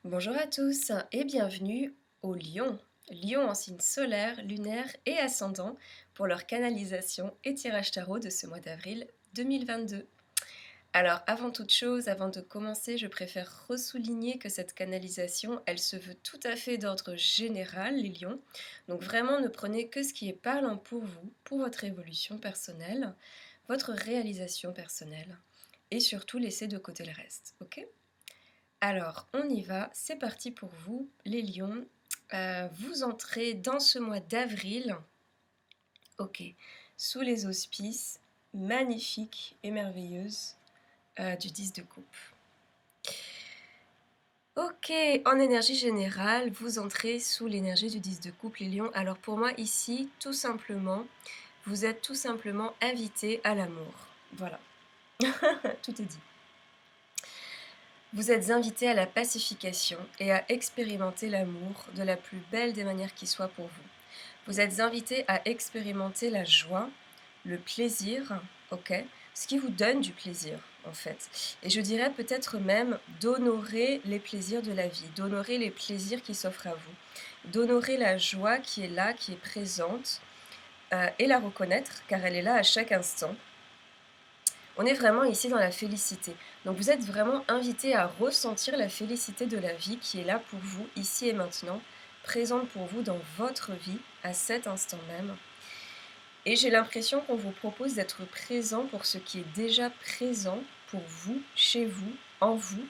Bonjour à tous et bienvenue au Lion. Lion en signe solaire, lunaire et ascendant pour leur canalisation et tirage tarot de ce mois d'avril 2022. Alors avant toute chose, avant de commencer, je préfère ressouligner que cette canalisation, elle se veut tout à fait d'ordre général, les lions. Donc vraiment ne prenez que ce qui est parlant pour vous, pour votre évolution personnelle, votre réalisation personnelle. Et surtout laissez de côté le reste, ok? Alors, on y va, c'est parti pour vous, les lions. Vous entrez dans ce mois d'avril, ok, sous les auspices magnifiques et merveilleuses du 10 de coupe. Ok, en énergie générale, vous entrez sous l'énergie du 10 de coupe, les lions. Alors pour moi, ici, tout simplement, vous êtes tout simplement invité à l'amour. Voilà, tout est dit. Vous êtes invité à la pacification et à expérimenter l'amour de la plus belle des manières qui soit pour vous. Vous êtes invité à expérimenter la joie, le plaisir, ok, ce qui vous donne du plaisir en fait. Et je dirais peut-être même d'honorer les plaisirs de la vie, d'honorer les plaisirs qui s'offrent à vous, d'honorer la joie qui est là, qui est présente, et la reconnaître car elle est là à chaque instant. On est vraiment ici dans la félicité. Donc vous êtes vraiment invité à ressentir la félicité de la vie qui est là pour vous, ici et maintenant, présente pour vous dans votre vie, à cet instant même. Et j'ai l'impression qu'on vous propose d'être présent pour ce qui est déjà présent pour vous, chez vous, en vous,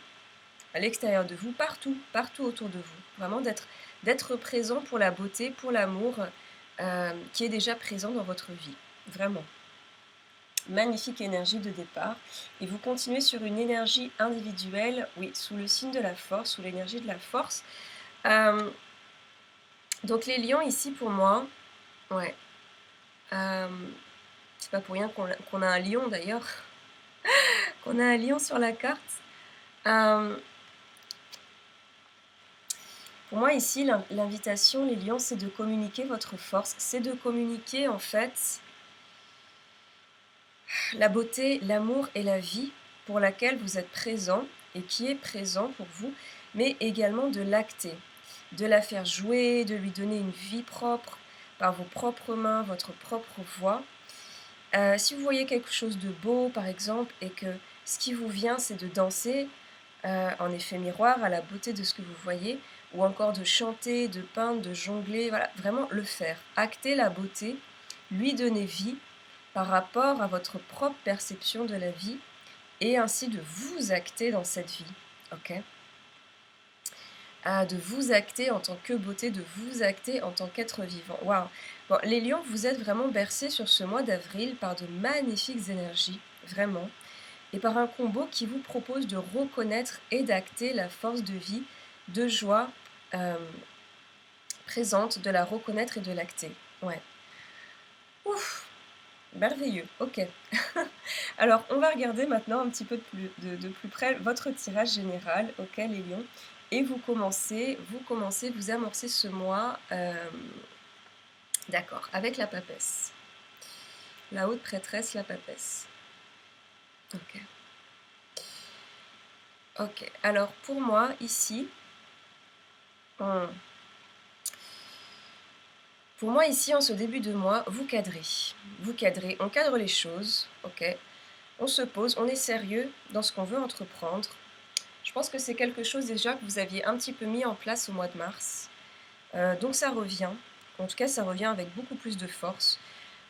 à l'extérieur de vous, partout, partout autour de vous. Vraiment d'être présent pour la beauté, pour l'amour qui est déjà présent dans votre vie. Vraiment. Magnifique énergie de départ. Et vous continuez sur une énergie individuelle, oui, sous le signe de la force, sous l'énergie de la force. Donc les lions ici pour moi, ouais. C'est pas pour rien qu'on a un lion d'ailleurs, qu'on a un lion sur la carte. Pour moi ici, l'invitation, les lions, c'est de communiquer votre force, c'est de communiquer en fait la beauté, l'amour et la vie pour laquelle vous êtes présent et qui est présent pour vous, mais également de l'acter, de la faire jouer, de lui donner une vie propre par vos propres mains, votre propre voix. Si vous voyez quelque chose de beau, par exemple, et que ce qui vous vient, c'est de danser en effet miroir à la beauté de ce que vous voyez, ou encore de chanter, de peindre, de jongler, voilà, vraiment le faire. Acter la beauté, lui donner vie par rapport à votre propre perception de la vie, et ainsi de vous acter dans cette vie, ok? De vous acter en tant que beauté, de vous acter en tant qu'être vivant. Waouh! Bon, les lions, vous êtes vraiment bercés sur ce mois d'avril par de magnifiques énergies, vraiment, et par un combo qui vous propose de reconnaître et d'acter la force de vie, de joie présente, de la reconnaître et de l'acter. Ouais. Ouf! Merveilleux, ok. Alors, on va regarder maintenant un petit peu de plus près votre tirage général, ok, les lions. Et vous vous amorcez ce mois, d'accord, avec la papesse. La haute prêtresse, la papesse. Ok. Ok, alors pour moi, ici, pour moi, ici, en ce début de mois, vous cadrez. Vous cadrez, on cadre les choses, ok. On se pose, on est sérieux dans ce qu'on veut entreprendre. Je pense que c'est quelque chose déjà que vous aviez un petit peu mis en place au mois de mars. Donc ça revient. En tout cas, ça revient avec beaucoup plus de force.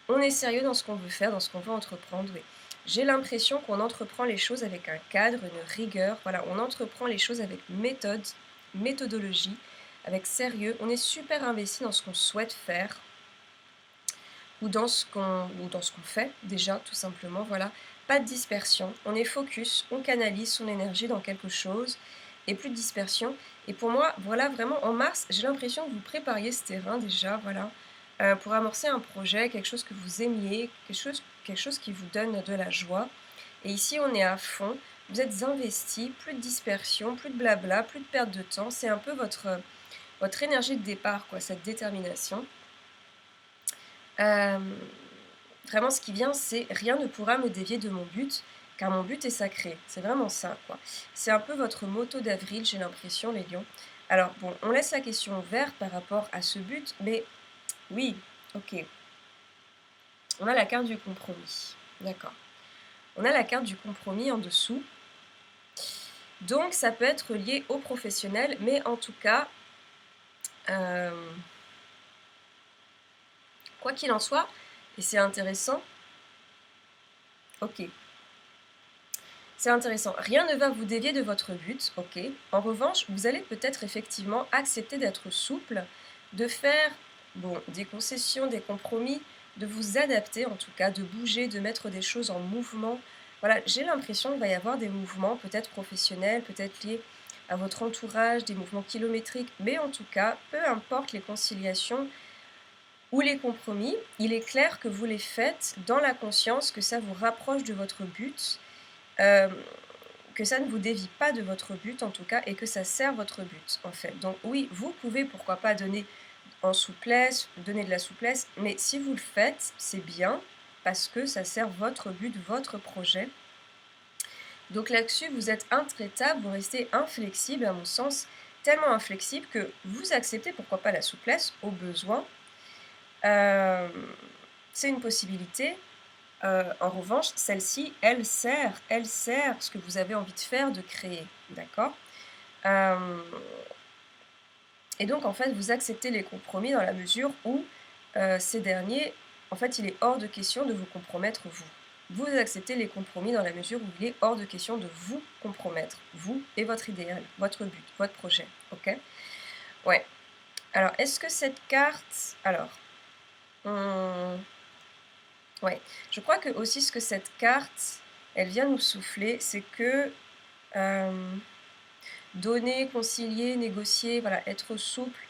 On est sérieux dans ce qu'on veut faire, dans ce qu'on veut entreprendre. Oui. J'ai l'impression qu'on entreprend les choses avec un cadre, une rigueur. Voilà, on entreprend les choses avec méthode, méthodologie, avec sérieux. On est super investi dans ce qu'on souhaite faire ou dans ce qu'on fait déjà, tout simplement. Voilà, pas de dispersion. On est focus, on canalise son énergie dans quelque chose et plus de dispersion. Et pour moi, voilà, vraiment en mars, j'ai l'impression que vous prépariez ce terrain déjà, voilà, pour amorcer un projet, quelque chose que vous aimiez, quelque chose qui vous donne de la joie. Et ici, on est à fond. Vous êtes investi, plus de dispersion, plus de blabla, plus de perte de temps. C'est un peu votre énergie de départ, quoi, cette détermination. Vraiment, ce qui vient, c'est « rien ne pourra me dévier de mon but, car mon but est sacré. C'est vraiment ça, quoi. C'est un peu votre motto d'avril, j'ai l'impression, les lions. Alors, bon, on laisse la question ouverte par rapport à ce but, mais oui, ok. On a la carte du compromis. D'accord. On a la carte du compromis en dessous. Donc, ça peut être lié au professionnel, mais en tout cas, quoi qu'il en soit, et c'est intéressant, ok. C'est intéressant. Rien ne va vous dévier de votre but, ok. En revanche, vous allez peut-être effectivement accepter d'être souple, de faire des concessions, des compromis, de vous adapter en tout cas, de bouger, de mettre des choses en mouvement. Voilà, j'ai l'impression qu'il va y avoir des mouvements peut-être professionnels, peut-être liés à votre entourage, des mouvements kilométriques, mais en tout cas, peu importe les conciliations ou les compromis, il est clair que vous les faites dans la conscience que ça vous rapproche de votre but. Que ça ne vous dévie pas de votre but en tout cas et que ça sert votre but en fait. Donc oui, vous pouvez pourquoi pas donner en souplesse, donner de la souplesse, mais si vous le faites, c'est bien parce que ça sert votre but, votre projet. Donc là-dessus, vous êtes intraitable, vous restez inflexible à mon sens, tellement inflexible que vous acceptez pourquoi pas la souplesse au besoin. C'est une possibilité. En revanche, celle-ci, elle sert ce que vous avez envie de faire, de créer, d'accord. Et donc, en fait, vous acceptez les compromis dans la mesure où ces derniers, en fait, il est hors de question de vous compromettre vous. Vous acceptez les compromis dans la mesure où il est hors de question de vous compromettre, vous et votre idéal, votre but, votre projet, ok. Ouais. Alors, est-ce que cette carte... Alors... Ouais, je crois que aussi ce que cette carte, elle vient nous souffler, c'est que donner, concilier, négocier, voilà, être souple,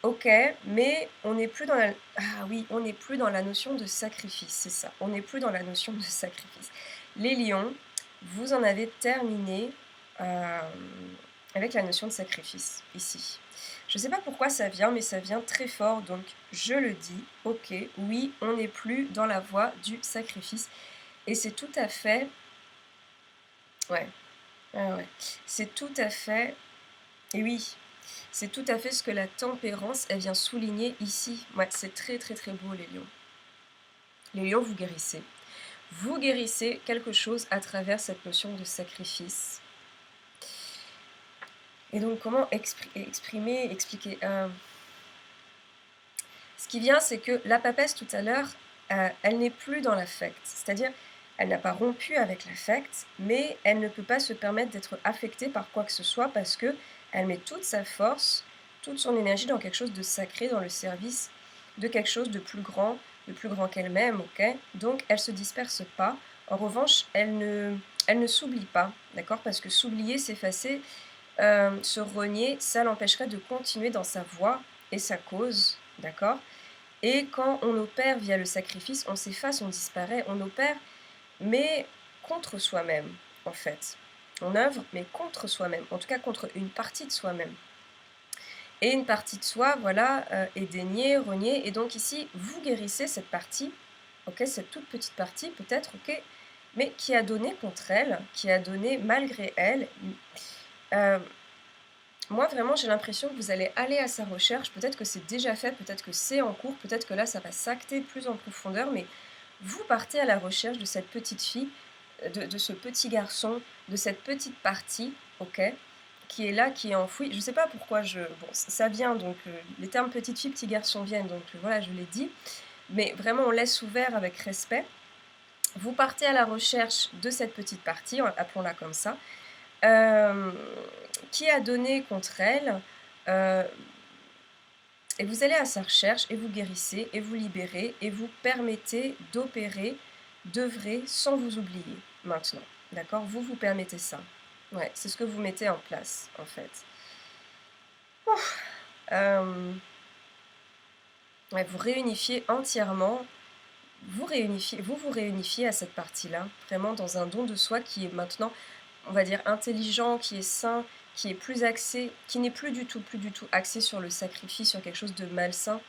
ok, mais on n'est plus dans la... Ah oui, on n'est plus dans la notion de sacrifice, c'est ça, on n'est plus dans la notion de sacrifice. Les lions, vous en avez terminé avec la notion de sacrifice, ici. Je ne sais pas pourquoi ça vient, mais ça vient très fort, donc je le dis, ok, oui, on n'est plus dans la voie du sacrifice. Et c'est tout à fait... Ouais, ouais. C'est tout à fait... Et oui, c'est tout à fait ce que la tempérance, elle vient souligner ici. Ouais, c'est très très très beau, les lions. Les lions, vous guérissez. Vous guérissez quelque chose à travers cette notion de sacrifice. Et donc, comment exprimer, expliquer Ce qui vient, c'est que la papesse, tout à l'heure, elle n'est plus dans l'affect. C'est-à-dire, elle n'a pas rompu avec l'affect, mais elle ne peut pas se permettre d'être affectée par quoi que ce soit parce que elle met toute sa force, toute son énergie dans quelque chose de sacré, dans le service de quelque chose de plus grand qu'elle-même, ok. Donc, elle se disperse pas. En revanche, elle ne s'oublie pas, d'accord. Parce que s'oublier, s'effacer, se renier, ça l'empêcherait de continuer dans sa voie et sa cause, d'accord. Et quand on opère via le sacrifice, on s'efface, on disparaît, on opère, mais contre soi-même, en fait. On œuvre, mais contre soi-même, en tout cas contre une partie de soi-même. Et une partie de soi, voilà, est déniée, reniée, et donc ici, vous guérissez cette partie, ok, cette toute petite partie, peut-être, ok, mais qui a donné contre elle, qui a donné malgré elle. Moi, vraiment, j'ai l'impression que vous allez aller à sa recherche. Peut-être que c'est déjà fait, peut-être que c'est en cours, peut-être que là, ça va s'acter plus en profondeur, mais vous partez à la recherche de cette petite fille, de ce petit garçon, de cette petite partie, ok, qui est là, qui est enfouie. Je ne sais pas pourquoi bon, ça vient, donc les termes petite fille, petit garçon viennent, donc voilà, je l'ai dit. Mais vraiment, on laisse ouvert avec respect. Vous partez à la recherche de cette petite partie, appelons-la comme ça, qui a donné contre elle, et vous allez à sa recherche, et vous guérissez, et vous libérez, et vous permettez d'opérer, d'œuvrer sans vous oublier, maintenant. D'accord. Vous vous permettez ça. Ouais, c'est ce que vous mettez en place, en fait. Ouais, vous réunifiez entièrement, vous vous réunifiez à cette partie-là, vraiment dans un don de soi qui est maintenant, on va dire, intelligent, qui est sain, qui est plus axé, qui n'est plus du tout axé sur le sacrifice, sur quelque chose de malsain.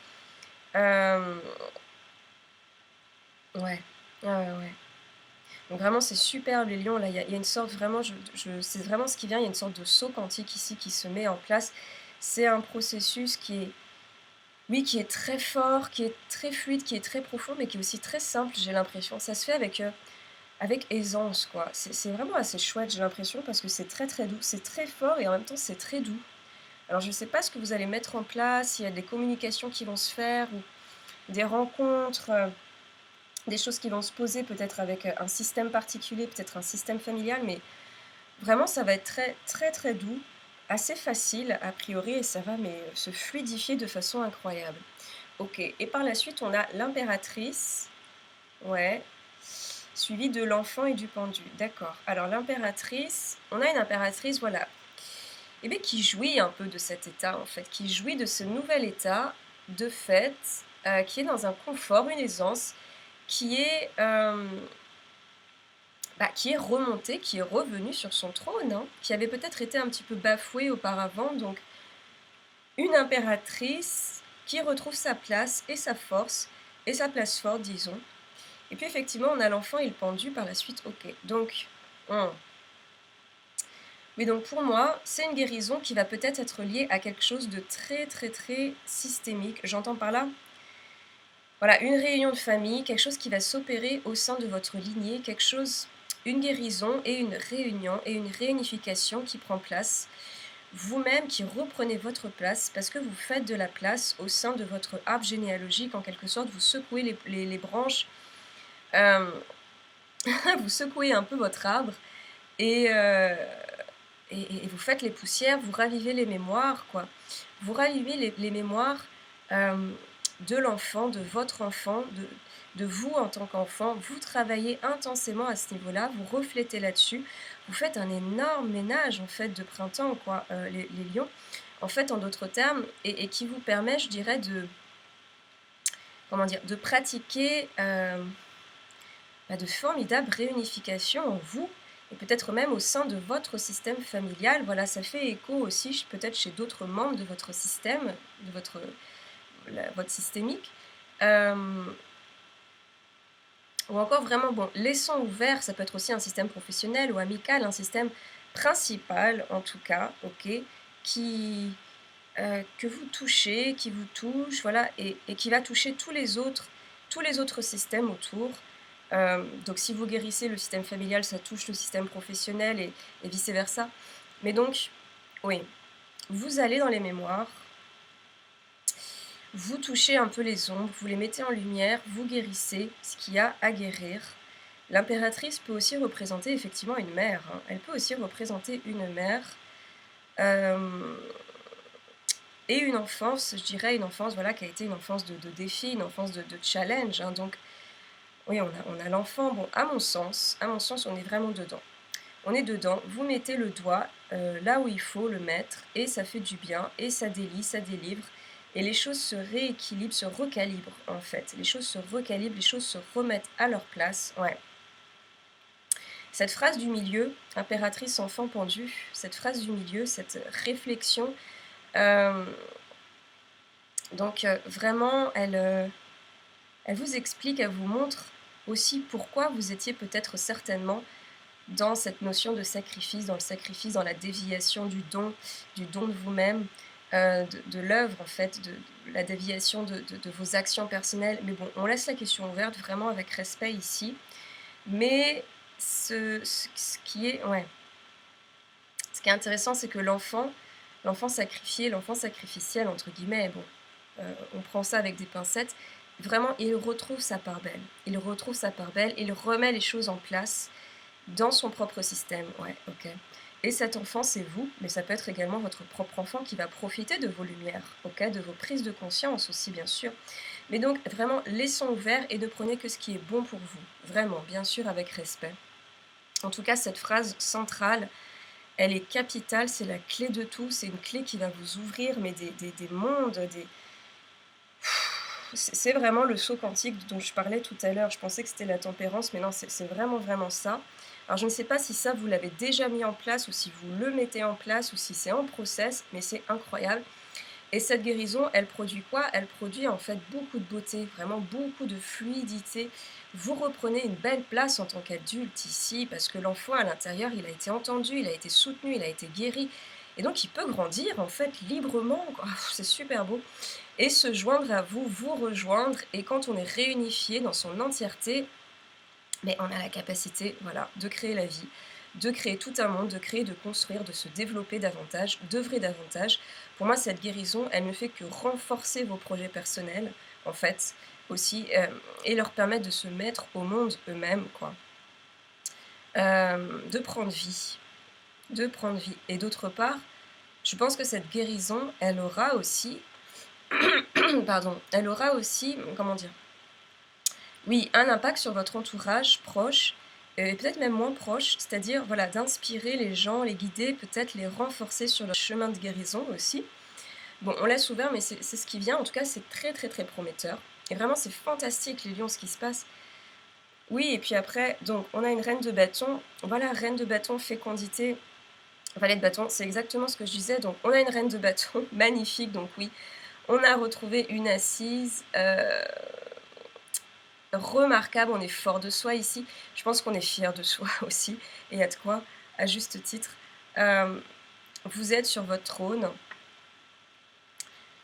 Ouais, ouais. Donc vraiment, c'est super les lions, là, il y a une sorte vraiment, c'est vraiment ce qui vient, il y a une sorte de saut quantique ici qui se met en place. C'est un processus qui est, oui, qui est très fort, qui est très fluide, qui est très profond, mais qui est aussi très simple, j'ai l'impression. Ça se fait avec aisance, quoi. C'est vraiment assez chouette, j'ai l'impression, parce que c'est très très doux. C'est très fort et en même temps, c'est très doux. Alors, je ne sais pas ce que vous allez mettre en place, s'il y a des communications qui vont se faire, ou des rencontres, des choses qui vont se poser, peut-être avec un système particulier, peut-être un système familial, mais vraiment, ça va être très très très doux, assez facile a priori, et ça va mais se fluidifier de façon incroyable. OK, et par la suite, on a l'impératrice, ouais, suivie de l'enfant et du pendu. D'accord. Alors l'impératrice, on a une impératrice, voilà, et bien qui jouit un peu de cet état, en fait, qui jouit de ce nouvel état de fait, qui est dans un confort, une aisance, qui est, qui est remonté, qui est revenu sur son trône, hein, qui avait peut-être été un petit peu bafoué auparavant. Donc une impératrice qui retrouve sa place et sa force, et sa place forte, disons. Et puis effectivement, on a l'enfant et le pendu par la suite, ok. Donc, mais donc pour moi, c'est une guérison qui va peut-être être liée à quelque chose de très très très systémique. J'entends par là, voilà, une réunion de famille, quelque chose qui va s'opérer au sein de votre lignée, quelque chose, une guérison et une réunion et une réunification qui prend place. Vous-même qui reprenez votre place parce que vous faites de la place au sein de votre arbre généalogique, en quelque sorte, vous secouez les branches, euh, vous secouez un peu votre arbre et, et vous faites les poussières, vous ravivez les mémoires, quoi. Vous ravivez les mémoires de l'enfant, de votre enfant, de vous en tant qu'enfant. Vous travaillez intensément à ce niveau-là, vous reflétez là-dessus. Vous faites un énorme ménage, en fait, de printemps, quoi, les lions. En fait, en d'autres termes, et qui vous permet, je dirais, de pratiquer de formidables réunifications en vous, et peut-être même au sein de votre système familial. Voilà, ça fait écho aussi peut-être chez d'autres membres de votre système, de votre systémique. Ou encore vraiment, bon, laissons ouvert, ça peut être aussi un système professionnel ou amical, un système principal en tout cas, ok, qui, que vous touchez, qui vous touche, voilà, et qui va toucher tous les autres systèmes autour. Donc si vous guérissez le système familial, ça touche le système professionnel et vice-versa. Mais donc, oui, vous allez dans les mémoires, vous touchez un peu les ombres, vous les mettez en lumière, vous guérissez ce qu'il y a à guérir. L'impératrice peut aussi représenter effectivement une mère, hein. Elle peut aussi représenter une mère et une enfance, je dirais une enfance voilà, qui a été une enfance de défi, une enfance de challenge, hein. Donc oui, on a l'enfant, bon, à mon sens, on est vraiment dedans. On est dedans, vous mettez le doigt là où il faut le mettre, et ça fait du bien, et ça délie, ça délivre, et les choses se rééquilibrent, se recalibrent en fait. Les choses se recalibrent, les choses se remettent à leur place, ouais. Cette phrase du milieu, impératrice enfant pendu, cette phrase du milieu, cette réflexion, donc vraiment, elle vous explique, elle vous montre aussi pourquoi vous étiez peut-être certainement dans cette notion de sacrifice, dans le sacrifice, dans la déviation du don de vous-même, de l'œuvre en fait, de la déviation de vos actions personnelles. Mais bon, on laisse la question ouverte vraiment avec respect ici. Mais ce qui est, ouais, ce qui est intéressant, c'est que l'enfant sacrifié, l'enfant sacrificiel entre guillemets, bon, on prend ça avec des pincettes. Vraiment, il retrouve sa part belle. Il retrouve sa part belle. Il remet les choses en place dans son propre système, ouais, ok. Et cet enfant, c'est vous, mais ça peut être également votre propre enfant qui va profiter de vos lumières, ok, de vos prises de conscience aussi, bien sûr. Mais donc, vraiment, laissons ouvert et ne prenez que ce qui est bon pour vous. Vraiment, bien sûr, avec respect. En tout cas, cette phrase centrale, elle est capitale, c'est la clé de tout, c'est une clé qui va vous ouvrir, mais des mondes, c'est vraiment le saut quantique dont je parlais tout à l'heure. Je pensais que c'était la tempérance, mais non, c'est vraiment, vraiment ça. Alors, je ne sais pas si ça, vous l'avez déjà mis en place, ou si vous le mettez en place, ou si c'est en process, mais c'est incroyable. Et cette guérison, elle produit quoi? Elle produit en fait beaucoup de beauté, vraiment beaucoup de fluidité. Vous reprenez une belle place en tant qu'adulte ici, parce que l'enfant à l'intérieur, il a été entendu, il a été soutenu, il a été guéri. Et donc il peut grandir en fait librement, quoi. C'est super beau. Et se joindre à vous, vous rejoindre. Et quand on est réunifié dans son entièreté, mais on a la capacité, voilà, de créer la vie, de créer tout un monde, de créer, de construire, de se développer davantage, d'œuvrer davantage. Pour moi, cette guérison, elle ne fait que renforcer vos projets personnels, en fait, aussi, et leur permettre de se mettre au monde eux-mêmes, quoi. De prendre vie, de prendre vie. Et d'autre part, je pense que cette guérison, elle aura aussi, pardon, elle aura aussi, comment dire, oui, un impact sur votre entourage proche, et peut-être même moins proche, c'est-à-dire, voilà, d'inspirer les gens, les guider, peut-être les renforcer sur leur chemin de guérison aussi. Bon, on laisse ouvert, mais c'est ce qui vient. En tout cas, c'est très, très, très prometteur. Et vraiment, c'est fantastique, les lions, ce qui se passe. Oui, et puis après, donc, on a une reine de bâton. Voilà, reine de bâton, fécondité, valet de bâton, c'est exactement ce que je disais. Donc, on a une reine de bâton, magnifique. Donc, oui, on a retrouvé une assise. Remarquable, on est fort de soi ici. Je pense qu'on est fier de soi aussi, et il y a de quoi, à juste titre. Vous êtes sur votre trône,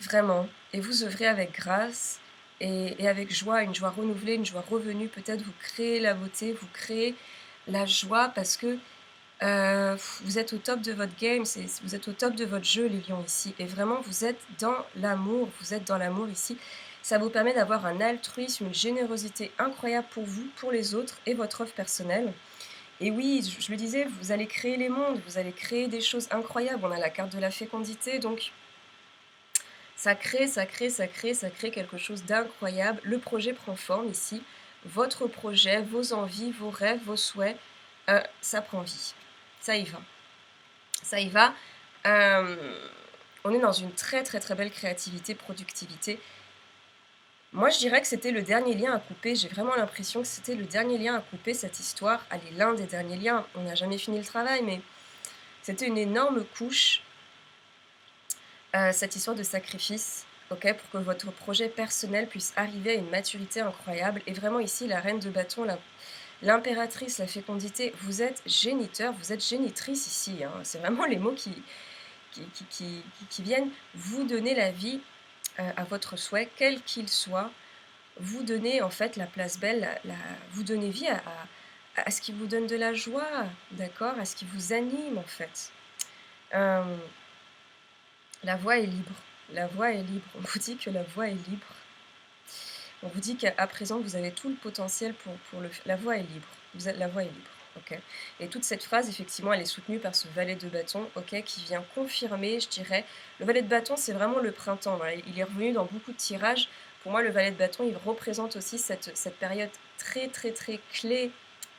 vraiment, et vous œuvrez avec grâce et avec joie, une joie renouvelée, une joie revenue. Peut-être vous créez la beauté, vous créez la joie parce que vous êtes au top de votre game, vous êtes au top de votre jeu, les lions, ici. Et vraiment, vous êtes dans l'amour, vous êtes dans l'amour ici. Ça vous permet d'avoir un altruisme, une générosité incroyable pour vous, pour les autres et votre œuvre personnelle. Et oui, je le disais, vous allez créer les mondes, vous allez créer des choses incroyables. On a la carte de la fécondité, donc ça crée, ça crée, ça crée, ça crée quelque chose d'incroyable. Le projet prend forme ici. Votre projet, vos envies, vos rêves, vos souhaits, ça prend vie. Ça y va. Ça y va. On est dans une très très très belle créativité, productivité. Moi, je dirais que c'était le dernier lien à couper. J'ai vraiment l'impression que c'était le dernier lien à couper, cette histoire. Allez, l'un des derniers liens. On n'a jamais fini le travail, mais c'était une énorme couche, cette histoire de sacrifice, ok, pour que votre projet personnel puisse arriver à une maturité incroyable. Et vraiment ici, la reine de bâton, l'impératrice, la fécondité, vous êtes géniteur, vous êtes génitrice ici. Hein. C'est vraiment les mots qui viennent vous donner la vie à votre souhait, quel qu'il soit. Vous donnez en fait la place belle, vous donnez vie à ce qui vous donne de la joie, d'accord, à ce qui vous anime en fait. La voix est libre. La voix est libre. On vous dit que la voix est libre. On vous dit qu'à présent, vous avez tout le potentiel pour le... La voix est libre. La voix est libre. Ok. Et toute cette phrase, effectivement, elle est soutenue par ce valet de bâton, ok, qui vient confirmer, je dirais. Le valet de bâton, c'est vraiment le printemps. Voilà. Il est revenu dans beaucoup de tirages. Pour moi, le valet de bâton, il représente aussi cette période très, très, très clé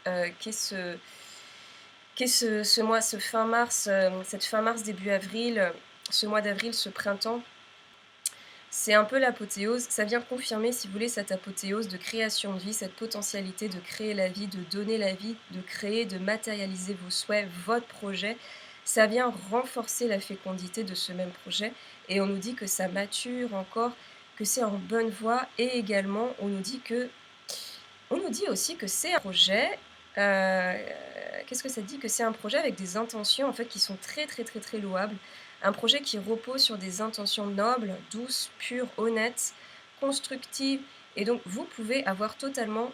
qu'est ce mois, ce fin mars, cette fin mars, début avril, ce mois d'avril, ce printemps. C'est un peu l'apothéose, ça vient confirmer, si vous voulez, cette apothéose de création de vie, cette potentialité de créer la vie, de donner la vie, de créer, de matérialiser vos souhaits, votre projet. Ça vient renforcer la fécondité de ce même projet et on nous dit que ça mature encore, que c'est en bonne voie et également on nous dit aussi que c'est un projet, qu'est-ce que ça dit? Que c'est un projet avec des intentions en fait qui sont très très très très louables. Un projet qui repose sur des intentions nobles, douces, pures, honnêtes, constructives. Et donc, vous pouvez avoir totalement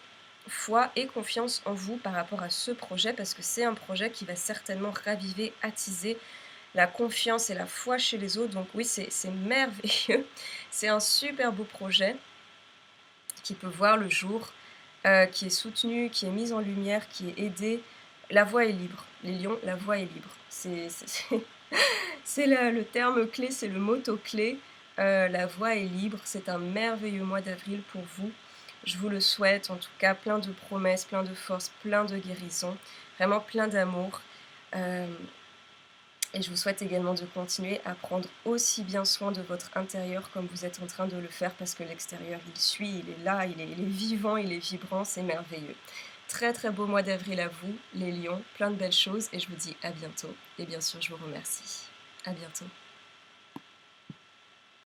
foi et confiance en vous par rapport à ce projet parce que c'est un projet qui va certainement raviver, attiser la confiance et la foi chez les autres. Donc oui, c'est merveilleux. C'est un super beau projet qui peut voir le jour, qui est soutenu, qui est mis en lumière, qui est aidé. La voie est libre. Les lions, la voie est libre. C'est le terme clé, c'est le mot-clé. La voie est libre. C'est un merveilleux mois d'avril pour vous. Je vous le souhaite, en tout cas, plein de promesses, plein de force, plein de guérison, vraiment plein d'amour. Et je vous souhaite également de continuer à prendre aussi bien soin de votre intérieur comme vous êtes en train de le faire parce que l'extérieur, il suit, il est là, il est vivant, il est vibrant, c'est merveilleux. Très très beau mois d'avril à vous, les lions, plein de belles choses et je vous dis à bientôt. Et bien sûr, je vous remercie. À bientôt.